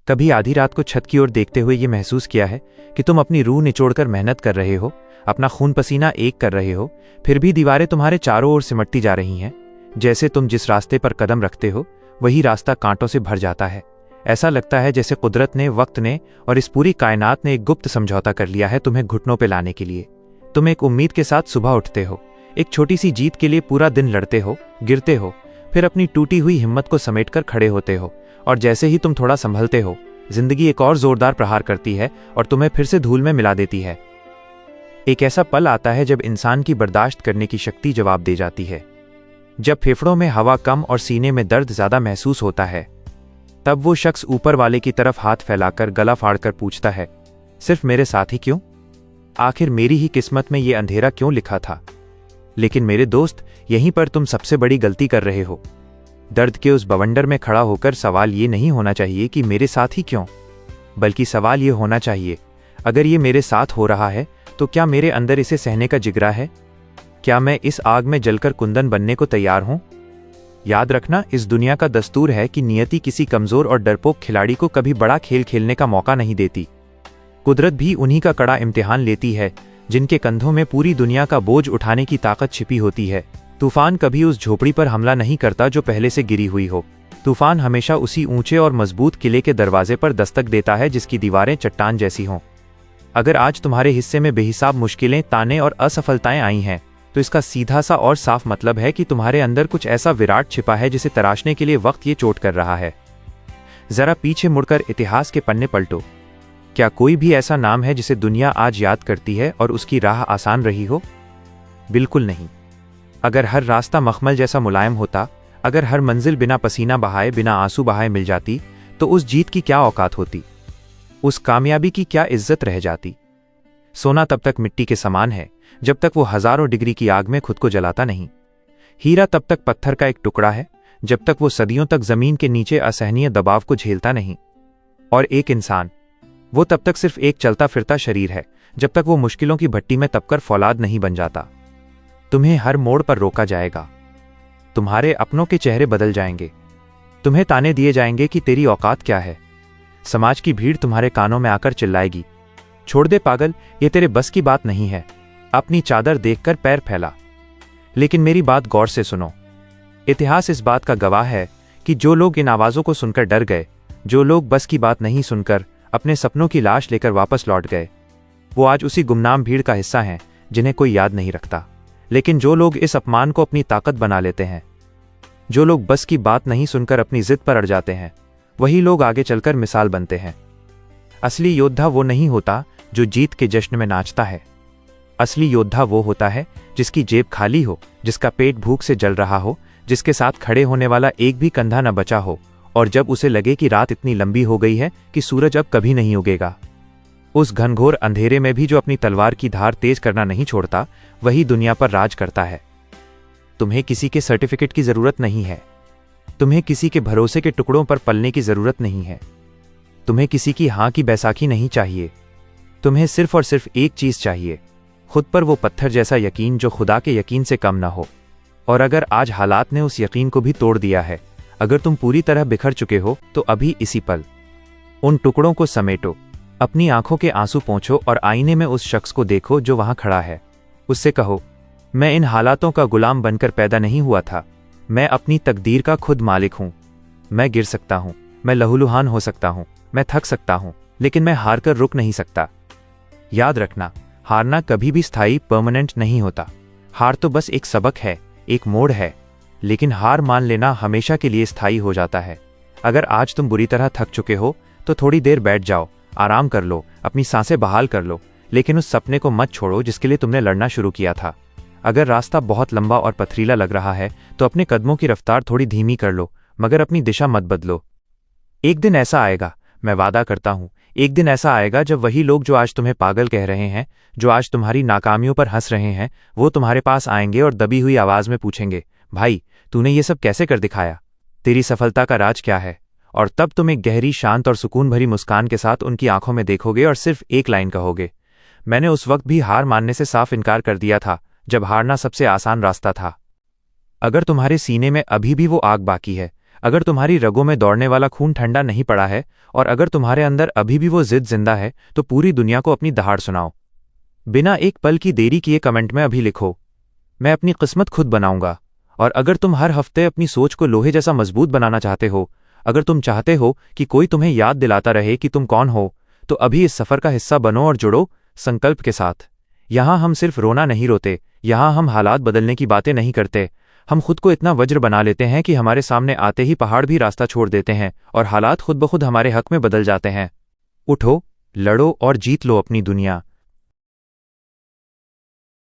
कभी आधी रात को छत की ओर देखते हुए ये महसूस किया है कि तुम अपनी रूह निचोड़कर मेहनत कर रहे हो, अपना खून पसीना एक कर रहे हो, फिर भी दीवारें तुम्हारे चारों ओर सिमटती जा रही हैं। जैसे तुम जिस रास्ते पर कदम रखते हो वही रास्ता कांटों से भर जाता है। ऐसा लगता है जैसे कुदरत ने, वक्त ने और इस पूरी कायनात ने एक गुप्त समझौता कर लिया है तुम्हें घुटनों पे लाने के लिए। तुम एक उम्मीद के साथ सुबह उठते हो, एक छोटी सी जीत के लिए पूरा दिन लड़ते हो, गिरते हो, फिर अपनी टूटी हुई हिम्मत को समेटकर खड़े होते हो, और जैसे ही तुम थोड़ा संभलते हो, जिंदगी एक और जोरदार प्रहार करती है और तुम्हें फिर से धूल में मिला देती है। एक ऐसा पल आता है जब इंसान की बर्दाश्त करने की शक्ति जवाब दे जाती है। जब फेफड़ों में हवा कम और सीने में दर्द ज्यादा महसूस होता है, तब वो शख्स ऊपर वाले की तरफ हाथ फैलाकर गला फाड़कर पूछता है, सिर्फ मेरे साथ ही क्यों? आखिर मेरी ही किस्मत में ये अंधेरा क्यों लिखा था? लेकिन मेरे दोस्त, यहीं पर तुम सबसे बड़ी गलती कर रहे हो। दर्द के उस बवंडर में खड़ा होकर सवाल ये नहीं होना चाहिए कि मेरे साथ ही क्यों, बल्कि सवाल ये होना चाहिए, अगर ये मेरे साथ हो रहा है तो क्या मेरे अंदर इसे सहने का जिगरा है? क्या मैं इस आग में जलकर कुंदन बनने को तैयार हूं? याद रखना, इस दुनिया का दस्तूर है कि नियति किसी कमजोर और डरपोक खिलाड़ी को कभी बड़ा खेल खेलने का मौका नहीं देती। कुदरत भी उन्हीं का कड़ा इम्तिहान लेती है जिनके कंधों में पूरी दुनिया का बोझ उठाने की ताकत छिपी होती है। तूफान कभी उस झोपड़ी पर हमला नहीं करता जो पहले से गिरी हुई हो। तूफान हमेशा उसी ऊंचे और मजबूत किले के दरवाजे पर दस्तक देता है जिसकी दीवारें चट्टान जैसी हों। अगर आज तुम्हारे हिस्से में बेहिसाब मुश्किलें, ताने और असफलताएं आई हैं, तो इसका सीधा सा और साफ मतलब है कि तुम्हारे अंदर कुछ ऐसा विराट छिपा है जिसे तराशने के लिए वक्त ये चोट कर रहा है। जरा पीछे मुड़कर इतिहास के पन्ने पलटो। क्या कोई भी ऐसा नाम है जिसे दुनिया आज याद करती है और उसकी राह आसान रही हो? बिल्कुल नहीं। अगर हर रास्ता मखमल जैसा मुलायम होता, अगर हर मंजिल बिना पसीना बहाए, बिना आंसू बहाए मिल जाती, तो उस जीत की क्या औकात होती? उस कामयाबी की क्या इज्जत रह जाती? सोना तब तक मिट्टी के समान है जब तक वो हजारों डिग्री की आग में खुद को जलाता नहीं। हीरा तब तक पत्थर का एक टुकड़ा है जब तक वो सदियों तक जमीन के नीचे असहनीय दबाव को झेलता नहीं। और एक इंसान, वो तब तक सिर्फ एक चलता फिरता शरीर है जब तक वो मुश्किलों की भट्टी में तपकर फौलाद नहीं बन जाता। तुम्हें हर मोड़ पर रोका जाएगा, तुम्हारे अपनों के चेहरे बदल जाएंगे, तुम्हें ताने दिए जाएंगे कि तेरी औकात क्या है। समाज की भीड़ तुम्हारे कानों में आकर चिल्लाएगी, छोड़ दे पागल, ये तेरे बस की बात नहीं है, अपनी चादर देखकर पैर फैला। लेकिन मेरी बात गौर से सुनो। इतिहास इस बात का गवाह है कि जो लोग इन आवाजों को सुनकर डर गए, जो लोग बस की बात नहीं सुनकर अपने सपनों की लाश लेकर वापस लौट गए, वो आज उसी गुमनाम भीड़ का हिस्सा हैं जिन्हें कोई याद नहीं रखता। लेकिन जो लोग इस अपमान को अपनी ताकत बना लेते हैं, जो लोग बस की बात नहीं सुनकर अपनी जिद पर अड़ जाते हैं, वही लोग आगे चलकर मिसाल बनते हैं। असली योद्धा वो नहीं होता जो जीत के जश्न में नाचता है। असली योद्धा वो होता है जिसकी जेब खाली हो, जिसका पेट भूख से जल रहा हो, जिसके साथ खड़े होने वाला एक भी कंधा न बचा हो, और जब उसे लगे कि रात इतनी लंबी हो गई है कि सूरज अब कभी नहीं उगेगा। उस घनघोर अंधेरे में भी जो अपनी तलवार की धार तेज करना नहीं छोड़ता, वही दुनिया पर राज करता है। तुम्हें किसी के सर्टिफिकेट की जरूरत नहीं है, तुम्हें किसी के भरोसे के टुकड़ों पर पलने की जरूरत नहीं है, तुम्हें किसी की हां की बैसाखी नहीं चाहिए। तुम्हें सिर्फ और सिर्फ एक चीज चाहिए, खुद पर वो पत्थर जैसा यकीन जो खुदा के यकीन से कम ना हो। और अगर आज हालात ने उस यकीन को भी तोड़ दिया है, अगर तुम पूरी तरह बिखर चुके हो, तो अभी इसी पल उन टुकड़ों को समेटो, अपनी आंखों के आंसू पोंछो और आईने में उस शख्स को देखो जो वहां खड़ा है। उससे कहो, मैं इन हालातों का गुलाम बनकर पैदा नहीं हुआ था, मैं अपनी तकदीर का खुद मालिक हूं। मैं गिर सकता हूं, मैं लहूलुहान हो सकता हूं, मैं थक सकता हूं, लेकिन मैं हार कर रुक नहीं सकता। याद रखना, हारना कभी भी स्थायी परमानेंट नहीं होता। हार तो बस एक सबक है, एक मोड़ है, लेकिन हार मान लेना हमेशा के लिए स्थायी हो जाता है। अगर आज तुम बुरी तरह थक चुके हो तो थोड़ी देर बैठ जाओ, आराम कर लो, अपनी सांसें बहाल कर लो, लेकिन उस सपने को मत छोड़ो जिसके लिए तुमने लड़ना शुरू किया था। अगर रास्ता बहुत लंबा और पथरीला लग रहा है तो अपने कदमों की रफ्तार थोड़ी धीमी कर लो, मगर अपनी दिशा मत बदलो। एक दिन ऐसा आएगा, मैं वादा करता हूं, एक दिन ऐसा आएगा जब वही लोग जो आज तुम्हें पागल कह रहे हैं, जो आज तुम्हारी नाकामियों पर हंस रहे हैं, वो तुम्हारे पास आएंगे और दबी हुई आवाज में पूछेंगे, भाई तूने ये सब कैसे कर दिखाया? तेरी सफलता का राज क्या है? और तब तुम एक गहरी, शांत और सुकून भरी मुस्कान के साथ उनकी आंखों में देखोगे और सिर्फ एक लाइन कहोगे, मैंने उस वक्त भी हार मानने से साफ इनकार कर दिया था जब हारना सबसे आसान रास्ता था। अगर तुम्हारे सीने में अभी भी वो आग बाकी है, अगर तुम्हारी रगों में दौड़ने वाला खून ठंडा नहीं पड़ा है और अगर तुम्हारे अंदर अभी भी वो जिद जिंदा है तो पूरी दुनिया को अपनी दहाड़ सुनाओ। बिना एक पल की देरी किए कमेंट में अभी लिखो, मैं अपनी किस्मत खुद बनाऊंगा। और अगर तुम हर हफ्ते अपनी सोच को लोहे जैसा मजबूत बनाना चाहते हो, अगर तुम चाहते हो कि कोई तुम्हें याद दिलाता रहे कि तुम कौन हो, तो अभी इस सफ़र का हिस्सा बनो और जुड़ो संकल्प के साथ। यहाँ हम सिर्फ रोना नहीं रोते, यहाँ हम हालात बदलने की बातें नहीं करते, हम खुद को इतना वज्र बना लेते हैं कि हमारे सामने आते ही पहाड़ भी रास्ता छोड़ देते हैं और हालात खुद ब खुद हमारे हक में बदल जाते हैं। उठो, लड़ो और जीत लो अपनी दुनिया।